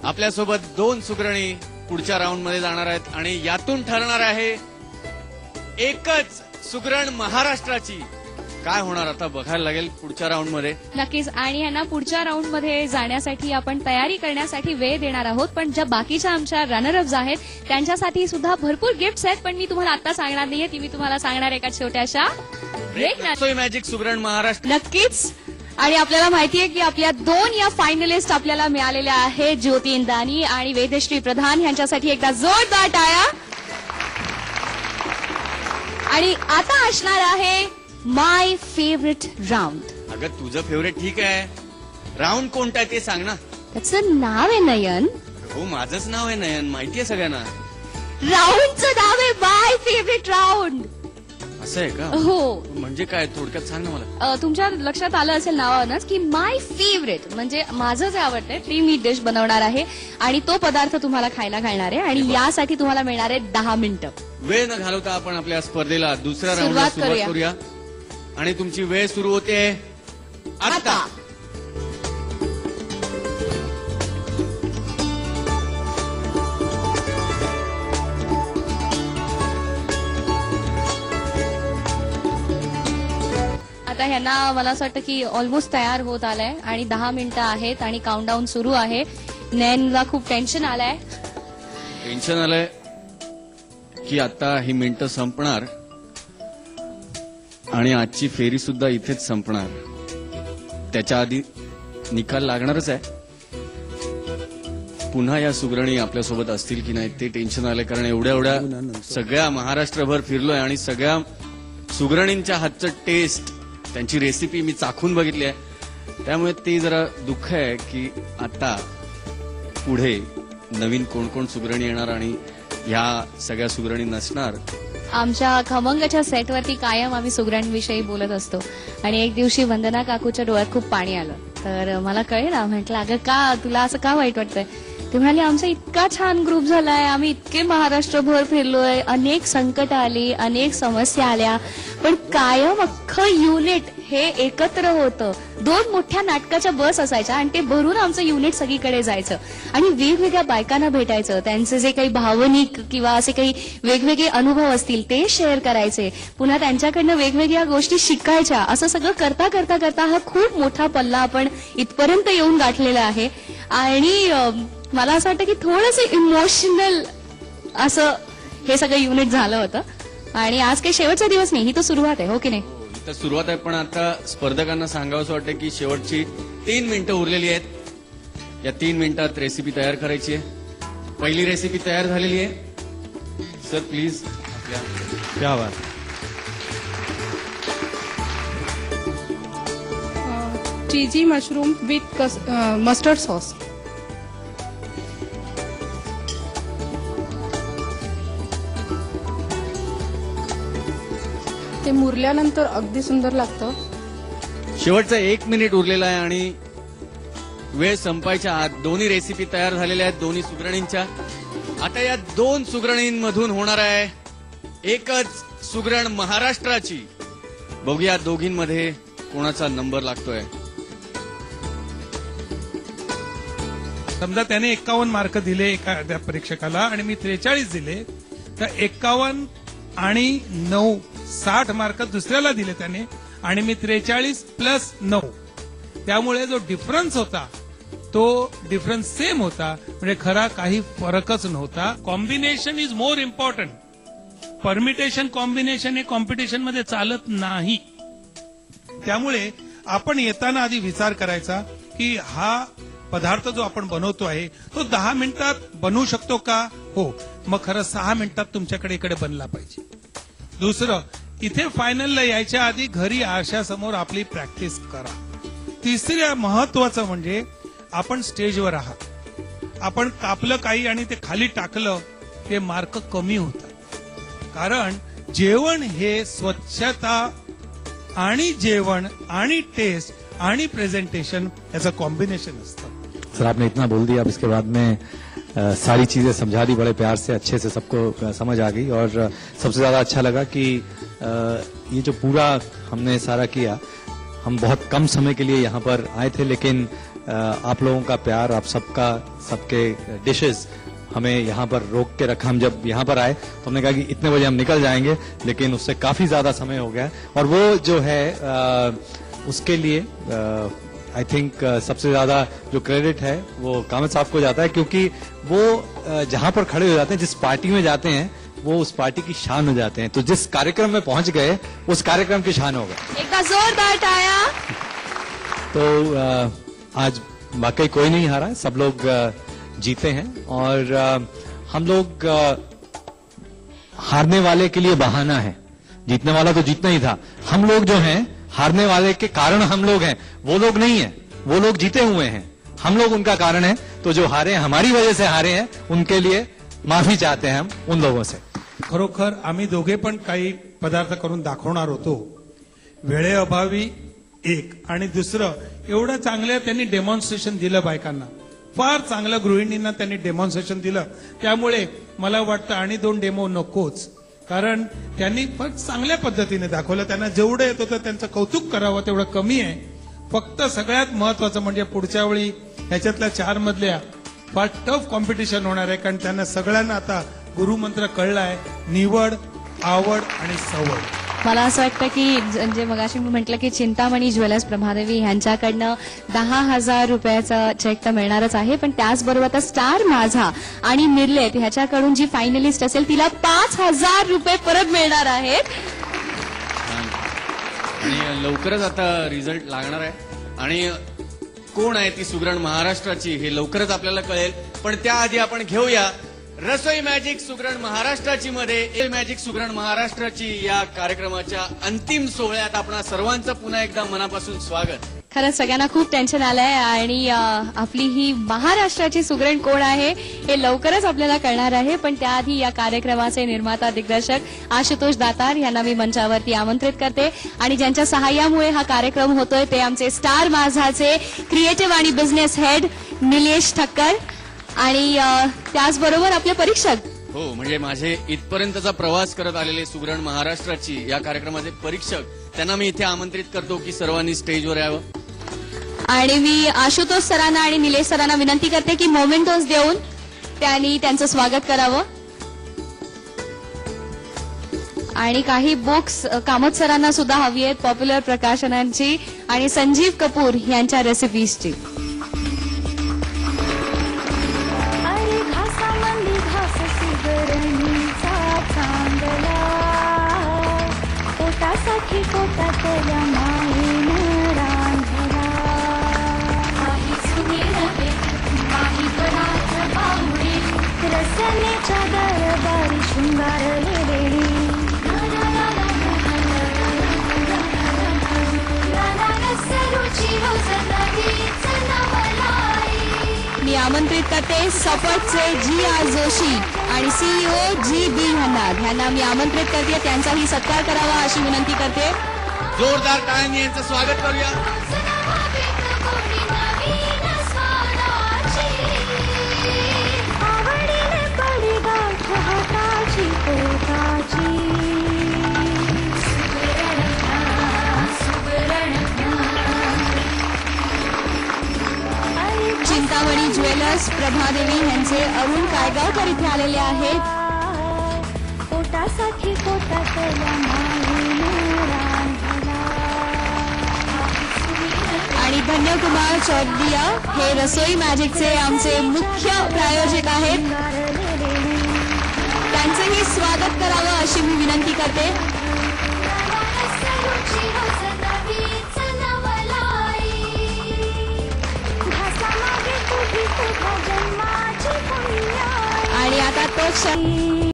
आपल्यासोबत 2 सुगरणी पुढच्या राऊंड मध्ये जाणार आहेत आणि यातून ठरणार आहे एकच सुगरण महाराष्ट्राची. काय होणार आता बघायला लागेल पुढच्या राऊंड मध्ये. नक्कीच. आणि यांना पुढच्या राऊंड मध्ये जाण्यासाठी आपण तयारी करण्यासाठी वेळ देणार आहोत. पण ज्या बाकीच्या आमच्या रनरअप्स आहेत त्यांच्यासाठी सुद्धा भरपूर गिफ्ट्स आहेत. पण मी तुम्हाला आता सांगणार नाहीये, ती मी तुम्हाला सांगणार एका छोट्याशा ब्रेक. मॅजिक सुगरण महाराष्ट्र. नक्कीच. आणि आपल्याला माहितीये की आपल्या 2 या फायनलिस्ट आपल्याला मिळालेल्या आहेत, ज्योती इंदानी आणि वेदश्री प्रधान. यांच्यासाठी एकदा जोरदार टाळ्या. आणि आता असणार आहे माय फेवरेट राऊंड. अगं तुझं फेवरेट ठीक आहे, राऊंड कोणता आहे ते सांग ना. त्याचं नाव आहे नयन. हो माझंच नाव आहे नयन, माहितीये सगळ्यांना. राऊंडचं नाव आहे माय फेवरेट राऊंड. असं आहे का? हो. म्हणजे काय थोडक्यात सांग ना मला. तुमच्या लक्षात आलं असेल नावावरच की माय फेवरेट म्हणजे माझं जे आवडतंय ते मी डिश बनवणार आहे आणि तो पदार्थ तुम्हाला खायला घालणार आहे. आणि यासाठी तुम्हाला मिळणार आहे 10 मिनिटं. वेळ न घालवता आपण आपल्या स्पर्धेला दुसऱ्या राऊंडला सुरुवात सुरुवात करूया. आणि तुमची वेळ सुरू होते आता. आता ह्यांना मला असं वाटतं की ऑलमोस्ट तयार होत आलाय आणि 10 मिनिटं आहेत आणि काउंटडाऊन सुरू आहे. नयनला खूप टेन्शन आलंय. टेन्शन आलंय की आता ही मिनिटं संपणार आणि आजची फेरी सुद्धा इथेच संपणार. त्याच्या आधी निकाल लागणारच आहे. पुन्हा या सुगरणी आपल्यासोबत असतील की नाही ते टेन्शन आलंय. कारण एवढ्या सगळ्या महाराष्ट्रभर फिरलोय आणि सगळ्या सुगरणींच्या हातचं टेस्ट, त्यांची रेसिपी मी चाखून बघितली आहे. त्यामुळे ते जरा दुःख आहे की आता पुढे नवीन कोण कोण सुगरणी येणार आणि ह्या सगळ्या सुगरणी नसणार. आमच्या खमंगच्या सेटवरती कायम आम्ही सुगरणविषयी बोलत असतो आणि एक दिवशी वंदना काकूच्या डोळ्यात खूप पाणी आलं. तर मला कळलं, म्हटलं अगं का तुला असं का वाईट वाटतंय. ते म्हणाले आमचा इतका छान ग्रुप झालाय, आम्ही इतके महाराष्ट्रभर फिरलोय, अनेक संकट आली, अनेक समस्या आल्या, पण कायम अख्खं युनिट हे एकत्र होतं. 2 मोठ्या नाटकाच्या बस असायच्या आणि ते भरून आमचं युनिट सगळीकडे जायचं आणि वेगवेगळ्या बायकांना भेटायचं. त्यांचे जे काही भावनिक किंवा असे काही वेगवेगळे अनुभव असतील ते शेअर करायचे. पुन्हा त्यांच्याकडनं वेगवेगळ्या गोष्टी शिकायच्या. असं सगळं करता करता करता हा खूप मोठा पल्ला आपण इथपर्यंत येऊन गाठलेला आहे. आणि मला असं वाटतं की थोडंसं इमोशनल असं हे सगळं युनिट झालं होतं. आणि आज काही शेवटचा दिवस नाही, ही तर सुरुवात आहे. हो की नाही? तर सुरुवात आहे. पण आता स्पर्धकांना सांगावंसं वाटतं की शेवटची 3 मिनिटं उरलेली आहेत. या 3 मिनिटात रेसिपी तयार करायची आहे. पहिली रेसिपी तयार झालेली आहे. Sir please. क्या बात. चीजी मशरूम विथ मस्टर्ड सॉस. ते मुरल्यानंतर अगदी सुंदर लागतं. शेवटचा 1 मिनिट उरलेला आहे आणि वेळ संपायच्या आत दोन्ही रेसिपी तयार झालेल्या आहेत दोन्ही सुगरणींच्या. आता या 2 सुगरणींमधून होणार आहे एकच सुगरण महाराष्ट्राची. बघूया दोघींमध्ये कोणाचा नंबर लागतोय. समजा त्याने 51 मार्क दिले एखाद्या परीक्षकाला आणि मी 43 दिले, तर 51 आणि 9 60 मार्क दुसऱ्याला दिले त्याने आणि मी 43 प्लस 9. त्यामुळे जो डिफरन्स होता तो डिफरन्स सेम होता. म्हणजे खरा काही फरकच नव्हता. Combination is more important. Permutation combination हे कॉम्पिटिशन मध्ये चालत नाही. त्यामुळे आपण येताना आधी विचार करायचा की हा पदार्थ जो आपण बनवतो आहे तो 10 मिनिटात बनवू शकतो का. हो, मग खरं 6 मिनिटात तुमच्याकडे इकडे बनला पाहिजे. दुसरं, इथे फायनलला यायच्या आधी घरी आरशासमोर आपली प्रॅक्टिस करा. तिसऱ्या महत्वाचं म्हणजे आपण स्टेजवर आहात, आपण कापलं काही आणि ते खाली टाकलं ते मार्क कमी होतात. कारण जेवण हे स्वच्छता आणि जेवण आणि टेस्ट आणि प्रेझेंटेशन याचं कॉम्बिनेशन असतं. सर आपने इतना बोल दिया, अब इसके बाद में सारी चीजें समझा दी बड़े प्यार से, अच्छे से सबको समझ आ गई. और सबसे ज्यादा अच्छा लगा कि ये जो पूरा हमने सारा किया, हम बहुत कम समय के लिए यहाँ पर आए थे, लेकिन आप लोगों का प्यार, आप सबके डिशेस हमें यहाँ पर रोक के रखा। हम जब यहाँ पर आए तो हमने कहा कि इतने बजे हम निकल जाएंगे, लेकिन उससे काफी ज्यादा समय हो गया है। और वो जो है उसके लिए आई थिंक सबसे ज्यादा जो क्रेडिट है वो कामत साहब को जाता है, क्योंकि वो जहां पर खड़े हो जाते हैं, जिस पार्टी में जाते हैं, वो उस पार्टी की शान हो जाते हैं। तो जिस कार्यक्रम में पहुंच गए उस कार्यक्रम की शान हो गए। एक बार जोरदार ताया। तो आज वाकई कोई नहीं हारा, सब लोग जीते हैं। और हम लोग हारने वाले के लिए बहाना है, जीतने वाला तो जीतना ही था। हम लोग जो हैं हारने वाले के कारण हम लोग हैं, वो लोग नहीं है। वो लोग जीते हुए हैं, हम लोग उनका कारण है। तो जो हारे, हमारी वजह से हारे हैं, उनके लिए माफी चाहते हैं हम उन लोगों से। खरोखर आम्ही दोघे पण काही पदार्थ करून दाखवणार होतो, वेळेअभावी एक, आणि दुसरं एवढं चांगलं त्यांनी डेमॉन्स्ट्रेशन दिलं बायकांना, फार चांगलं गृहिणींना त्यांनी डेमॉन्स्ट्रेशन दिलं. त्यामुळे मला वाटतं आणि 2 डेमो नकोच, कारण त्यांनी फक्त चांगल्या पद्धतीने दाखवलं. त्यांना जेवढं येत होतं त्यांचं कौतुक करावं तेवढं कमी आहे. फक्त सगळ्यात महत्वाचं म्हणजे पुढच्या वेळी ह्याच्यातल्या 4 मधल्या फार टफ कॉम्पिटिशन होणार आहे, कारण त्यांना सगळ्यांना आता गुरुमंत्र कळलाय, निवड, आवड आणि सवड. मला असं वाटतं की म्हणजे मगाशी मी म्हटलं की चिंतामणी ज्वेलर्स प्रभादेवी यांच्याकडनं 10,000 रुपयाचा चेक तर मिळणारच आहे, पण त्याचबरोबर आता स्टार माझा आणि निर्लेत ह्याच्याकडून जी फायनलिस्ट असेल तिला 5,000 रुपये परत मिळणार आहेत. आणि लवकरच आता रिझल्ट लागणार आहे आणि कोण आहे ती सुगरण महाराष्ट्राची हे लवकरच आपल्याला कळेल. पण त्याआधी आपण घेऊया रसोई मॅजिक सुगरण महाराष्ट्राची मध्ये मॅजिक सुगरण महाराष्ट्राची या कार्यक्रमाच्या अंतिम सोहळ्यात आपणा सर्वांचं पुन्हा एकदा मनापासून स्वागत. खरंच सगळ्यांना खूप टेन्शन आलंय आणि आपली ही महाराष्ट्राची सुगरण कोण आहे हे लवकरच आपल्याला कळणार आहे. पण त्याआधी या कार्यक्रमाचे निर्माता दिग्दर्शक आशुतोष दातार यांना मी मंचावरती आमंत्रित करते आणि ज्यांच्या सहाय्यामुळे हा कार्यक्रम होतोय ते आमचे स्टार माझाचे क्रिएटिव्ह आणि बिझनेस हेड निलेश ठक्कर आणि त्याचबरोबर आपले परीक्षक. हो, म्हणजे माझे इथपर्यंतचा प्रवास करत आलेले सुगरण महाराष्ट्राची या कार्यक्रमाचे परीक्षक, त्यांना मी इथे आमंत्रित करतो की सर्वांनी स्टेजवर यावं. आणि मी आशुतोष सरांना आणि निलेश सरांना विनंती करते की मोमेंटोज देऊन त्यांनी त्यांचं स्वागत करावं. आणि काही बुक्स कामत सरांना सुद्धा हवी आहेत, पॉप्युलर प्रकाशनांची आणि संजीव कपूर यांच्या रेसिपीजची. पोटातल्या माईनं रांधला काही सुनेरवे काही पराठ पाहुणे रसनेच्या दरबारी शृंगारले देणी रुची मी आमंत्रित करते सपटचे जी आर जोशी आणि सीईओ जी बी हन्नाद यांना मी आमंत्रित करते, त्यांचाही सत्कार करावा अशी विनंती करते. जोरदार टाळ्यांनी यांचं स्वागत करूया. आवडीने पडी गाठ हाताची पोटाची चिंतामणी ज्वेलर्स प्रभादेवी यांचे अरुण कायगावकर इथे आलेले आहेत. पोटासाठी पोटातल्या माईनं रांधला आणि धन्यकुमार चौधरी हे रसोई मॅजिकचे आमचे मुख्य प्रायोजक आहेत, त्यांचेही स्वागत करावं अशी मी विनंती करते. आणि आता तो